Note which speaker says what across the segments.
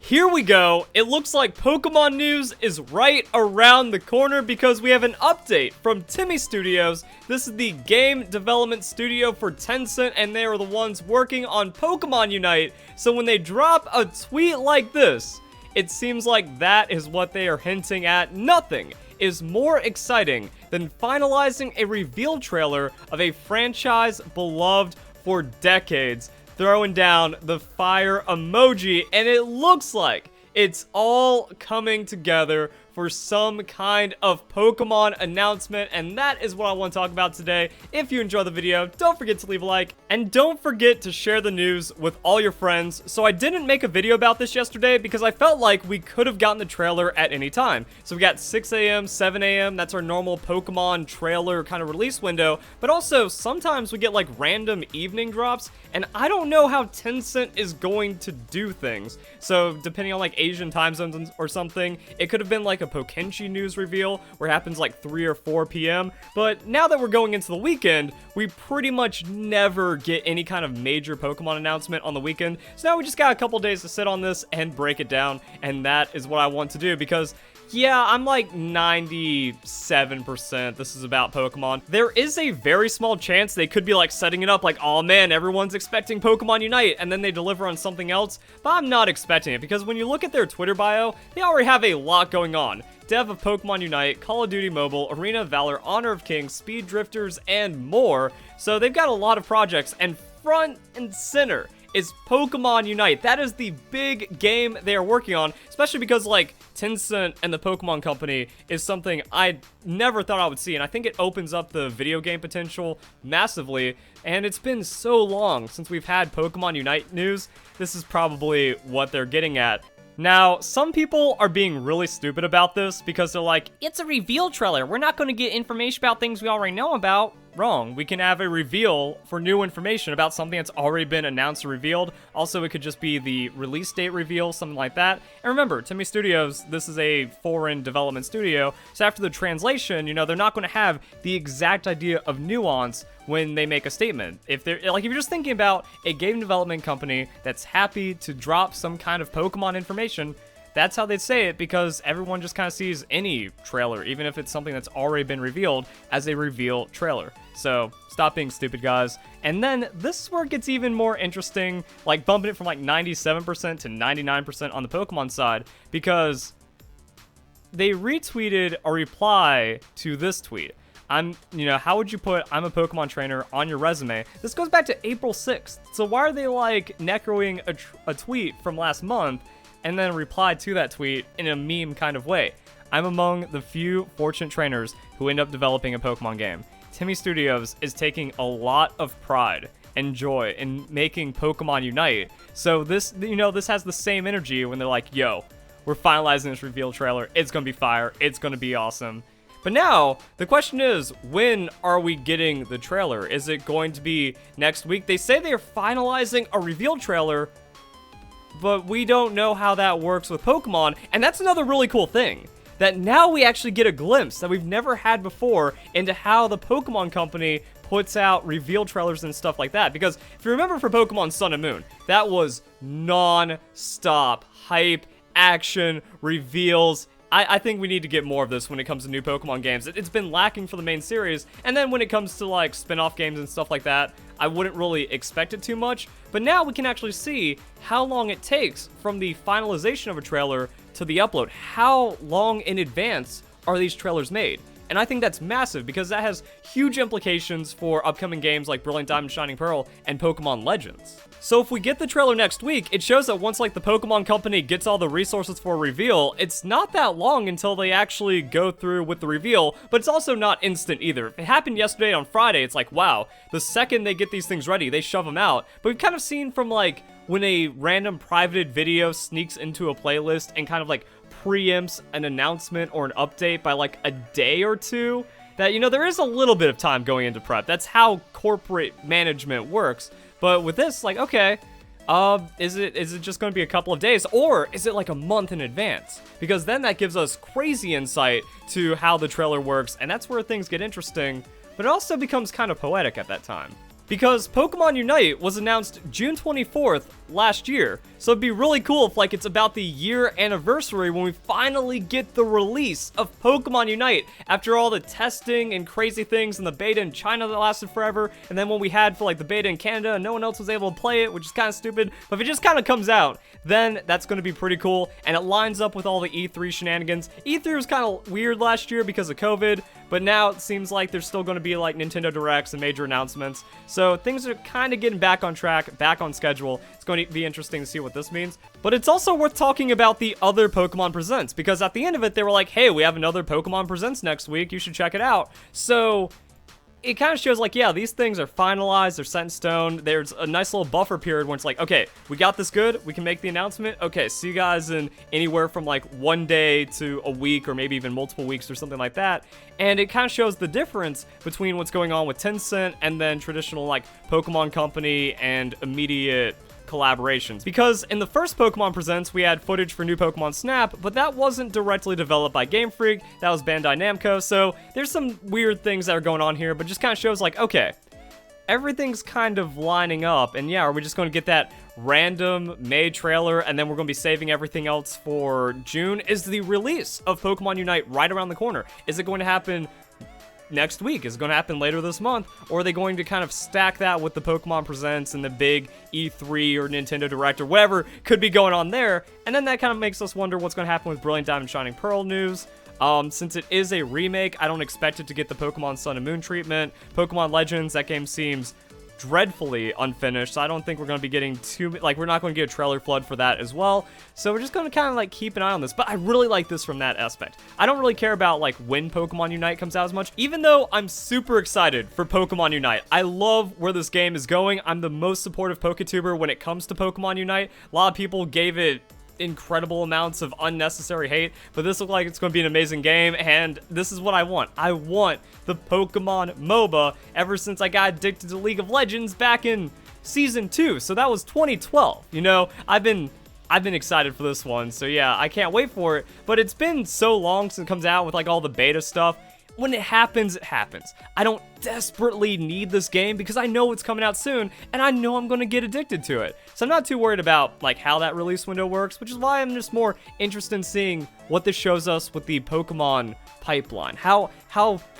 Speaker 1: Here we go. It looks like Pokemon news is right around the corner because we have an update from TiMi Studios. This is the game development studio for Tencent, and they are the ones working on Pokemon Unite. So when they drop a tweet like this, it seems like that is what they are hinting at. Nothing is more exciting than finalizing a reveal trailer of a franchise beloved for decades. Throwing down the fire emoji, and it looks like it's all coming together for some kind of Pokemon announcement, and that is what I want to talk about today. If you enjoy the video, don't forget to leave a like, and don't forget to share the news with all your friends. So I didn't make a video about this yesterday because I felt like we could have gotten the trailer at any time. So we got 6 a.m., 7 a.m., that's our normal Pokemon trailer kind of release window, but also sometimes we get like random evening drops, and I don't know how Tencent is going to do things. So depending on like Asian time zones or something, it could have been like a Pokenchi news reveal where it happens like 3 or 4 p.m. But now that we're going into the weekend, we pretty much never get any kind of major Pokemon announcement on the weekend. So now we just got a couple days to sit on this and break it down, and that is what I want to do because yeah, I'm like 97% this is about Pokemon. There is a very small chance they could be like setting it up like, oh man, everyone's expecting Pokemon Unite, and then they deliver on something else, but I'm not expecting it because when you look at their Twitter bio, they already have a lot going on. Dev of Pokemon Unite, Call of Duty Mobile, Arena of Valor, Honor of Kings, Speed Drifters, and more. So they've got a lot of projects, and front and center is Pokemon Unite. That is the big game they are working on, especially because like Tencent and the Pokemon Company is something I never thought I would see, and I think it opens up the video game potential massively, and it's been so long since we've had Pokemon Unite news. This is probably what they're getting at. Now, some people are being really stupid about this because they're like, it's a reveal trailer. We're not going to get information about things we already know about. Wrong. We can have a reveal for new information about something that's already been announced or revealed. Also, it could just be the release date reveal, something like that. And remember, TiMi Studios, this is a foreign development studio, so after the translation, you know, they're not going to have the exact idea of nuance when they make a statement. If you're just thinking about a game development company that's happy to drop some kind of Pokemon information, that's how they'd say it because everyone just kind of sees any trailer, even if it's something that's already been revealed, as a reveal trailer. So stop being stupid, guys. And then this is where it gets even more interesting, like bumping it from like 97% to 99% on the Pokemon side, because they retweeted a reply to this tweet. How would you put I'm a Pokemon trainer on your resume? This goes back to April 6th. So why are they like necroing a tweet from last month and then reply to that tweet in a meme kind of way? I'm among the few fortunate trainers who end up developing a Pokemon game. TiMi Studios is taking a lot of pride and joy in making Pokemon Unite. So this has the same energy when they're like, yo, we're finalizing this reveal trailer. It's going to be fire. It's going to be awesome. But now, the question is, when are we getting the trailer? Is it going to be next week? They say they're finalizing a reveal trailer, but we don't know how that works with Pokemon, and that's another really cool thing. That now we actually get a glimpse that we've never had before into how the Pokemon Company puts out reveal trailers and stuff like that. Because if you remember for Pokemon Sun and Moon, that was non-stop hype, action, reveals. I think we need to get more of this when it comes to new Pokemon games. It's been lacking for the main series, and then when it comes to like spin-off games and stuff like that, I wouldn't really expect it too much. But now we can actually see how long it takes from the finalization of a trailer to the upload. How long in advance are these trailers made? And I think that's massive because that has huge implications for upcoming games like Brilliant Diamond, Shining Pearl, and Pokemon Legends. So if we get the trailer next week, it shows that once like the Pokemon Company gets all the resources for a reveal, it's not that long until they actually go through with the reveal, but it's also not instant either. If it happened yesterday on Friday, it's like, wow, the second they get these things ready, they shove them out. But we've kind of seen from like when a random privated video sneaks into a playlist and kind of like preempts an announcement or an update by like a day or two, that, you know, there is a little bit of time going into prep. That's how corporate management works. But with this, like, okay, is it just going to be a couple of days, or is it like a month in advance? Because then that gives us crazy insight to how the trailer works, and that's where things get interesting, but it also becomes kind of poetic at that time. because Pokemon Unite was announced June 24th last year. So it'd be really cool if like it's about the year anniversary when we finally get the release of Pokemon Unite after all the testing and crazy things in the beta in China that lasted forever, and then when we had for like the beta in Canada and no one else was able to play it, which is kind of stupid. But if it just kind of comes out, then that's going to be pretty cool, and it lines up with all the E3 shenanigans. E3 was kind of weird last year because of COVID, but now it seems like there's still going to be like Nintendo Directs and major announcements. So things are kind of getting back on track, back on schedule. It's going to be interesting to see what this means. But it's also worth talking about the other Pokemon Presents, because at the end of it, they were like, hey, we have another Pokemon Presents next week. You should check it out. So it kind of shows like, yeah, these things are finalized, they're set in stone. There's a nice little buffer period when it's like, okay, we got this good, we can make the announcement. Okay, see you guys in anywhere from like 1 day to a week, or maybe even multiple weeks or something like that. And it kind of shows the difference between what's going on with Tencent and then traditional like Pokemon Company and immediate collaborations. Because in the first Pokemon Presents, we had footage for new Pokemon Snap, but that wasn't directly developed by Game Freak, that was Bandai Namco, so there's some weird things that are going on here, but just kind of shows like, okay, everything's kind of lining up, and yeah, are we just going to get that random May trailer, and then we're going to be saving everything else for June? Is the release of Pokemon Unite right around the corner? Is it going to happen next week? Is it going to happen later this month? Or are they going to kind of stack that with the Pokemon Presents and the big E3 or Nintendo Direct or whatever could be going on there? And then that kind of makes us wonder what's going to happen with Brilliant Diamond Shining Pearl news. Since it is a remake, I don't expect it to get the Pokemon Sun and Moon treatment. Pokemon Legends, that game seems dreadfully unfinished, so I don't think we're going to be getting we're not going to get a trailer flood for that as well. So we're just going to kind of like keep an eye on this, but I really like this from that aspect. I don't really care about like when Pokemon Unite comes out as much, even though I'm super excited for Pokemon Unite. I love where this game is going. I'm the most supportive PokeTuber when it comes to Pokemon Unite. A lot of people gave it incredible amounts of unnecessary hate, but this looks like it's going to be an amazing game, and this is what I want. I want the Pokemon MOBA ever since I got addicted to League of Legends back in Season 2, so that was 2012. You know, I've been excited for this one, so yeah, I can't wait for it, but it's been so long since it comes out with like all the beta stuff. When it happens, it happens. I don't desperately need this game because I know it's coming out soon, and I know I'm going to get addicted to it. So I'm not too worried about like how that release window works, which is why I'm just more interested in seeing what this shows us with the Pokemon pipeline. How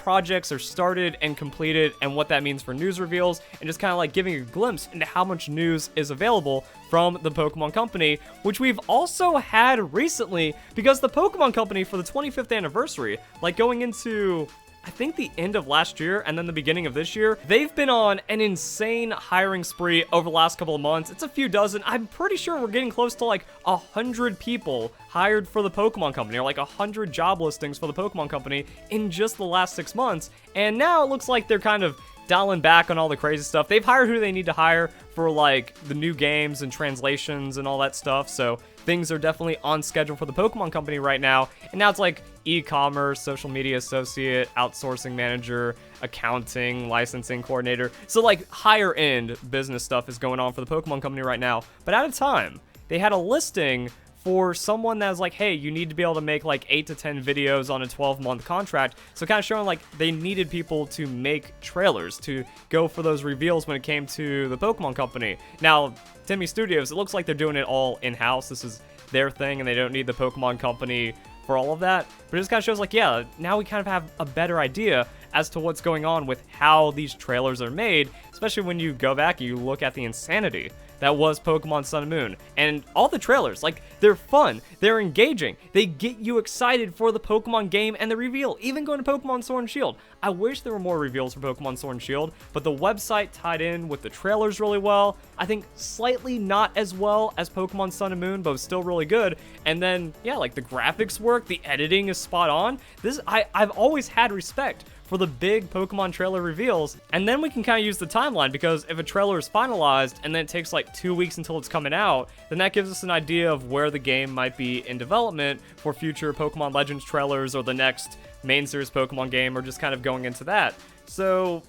Speaker 1: projects are started and completed, and what that means for news reveals, and just kind of like giving a glimpse into how much news is available from the Pokemon Company, which we've also had recently, because the Pokemon Company for the 25th anniversary, like going into I think the end of last year and then the beginning of this year, they've been on an insane hiring spree over the last couple of months. It's a few dozen. I'm pretty sure we're getting close to like 100 people hired for the Pokemon Company, or like 100 job listings for the Pokemon Company in just the last 6 months. And now it looks like they're kind of dialing back on all the crazy stuff. They've hired who they need to hire for like the new games and translations and all that stuff. So things are definitely on schedule for the Pokemon Company right now. And now it's like e-commerce, social media associate, outsourcing manager, accounting, licensing coordinator. So like higher end business stuff is going on for the Pokemon Company right now. But at a time, they had a listing for someone that was like, hey, you need to be able to make like 8 to 10 videos on a 12-month contract. So kind of showing like they needed people to make trailers, to go for those reveals when it came to the Pokemon Company. Now, TiMi Studios, it looks like they're doing it all in-house. This is their thing, and they don't need the Pokemon Company for all of that. But it just kind of shows like, yeah, now we kind of have a better idea as to what's going on with how these trailers are made, especially when you go back and you look at the insanity that was Pokemon Sun and Moon. And all the trailers, like, they're fun, they're engaging, they get you excited for the Pokemon game and the reveal, even going to Pokemon Sword and Shield. I wish there were more reveals for Pokemon Sword and Shield, but the website tied in with the trailers really well. I think slightly not as well as Pokemon Sun and Moon, but it was still really good. And then, yeah, like the graphics work, the editing is spot on. I've always had respect for the big Pokemon trailer reveals, and then we can kind of use the timeline, because if a trailer is finalized and then it takes like 2 weeks until it's coming out, then that gives us an idea of where the game might be in development for future Pokemon Legends trailers or the next main series Pokemon game, or just kind of going into that. So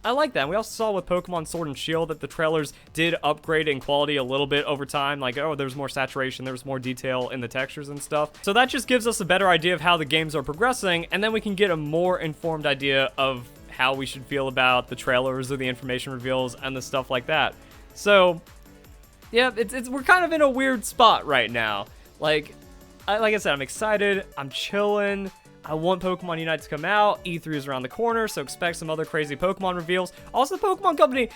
Speaker 1: I like that. And we also saw with Pokemon Sword and Shield that the trailers did upgrade in quality a little bit over time. Like, oh, there's more saturation, there's more detail in the textures and stuff. So that just gives us a better idea of how the games are progressing, and then we can get a more informed idea of how we should feel about the trailers or the information reveals and the stuff like that. So, yeah, we're kind of in a weird spot right now. Like I said, I'm excited, I'm chilling. I want Pokemon Unite to come out. E3 is around the corner, so expect some other crazy Pokemon reveals. Also, the Pokemon Company,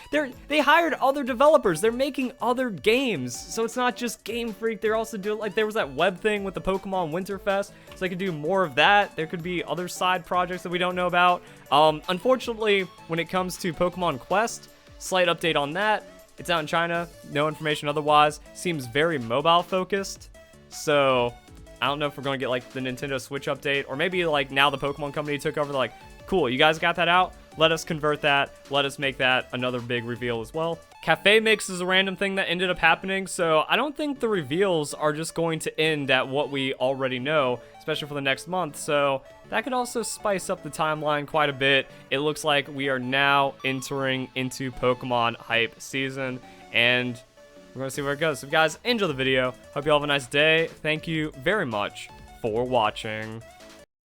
Speaker 1: they hired other developers. They're making other games, so it's not just Game Freak. They're also doing, like, there was that web thing with the Pokemon Winterfest, so they could do more of that. There could be other side projects that we don't know about. Unfortunately, when it comes to Pokemon Quest, slight update on that. It's out in China. No information otherwise. Seems very mobile focused, so I don't know if we're going to get, like, the Nintendo Switch update, or maybe, like, now the Pokemon Company took over, like, cool, you guys got that out? Let us convert that. Let us make that another big reveal as well. Cafe Mix is a random thing that ended up happening, so I don't think the reveals are just going to end at what we already know, especially for the next month, so that could also spice up the timeline quite a bit. It looks like we are now entering into Pokemon hype season, and we're going to see where it goes. So, guys, enjoy the video. Hope you all have a nice day. Thank you very much for watching.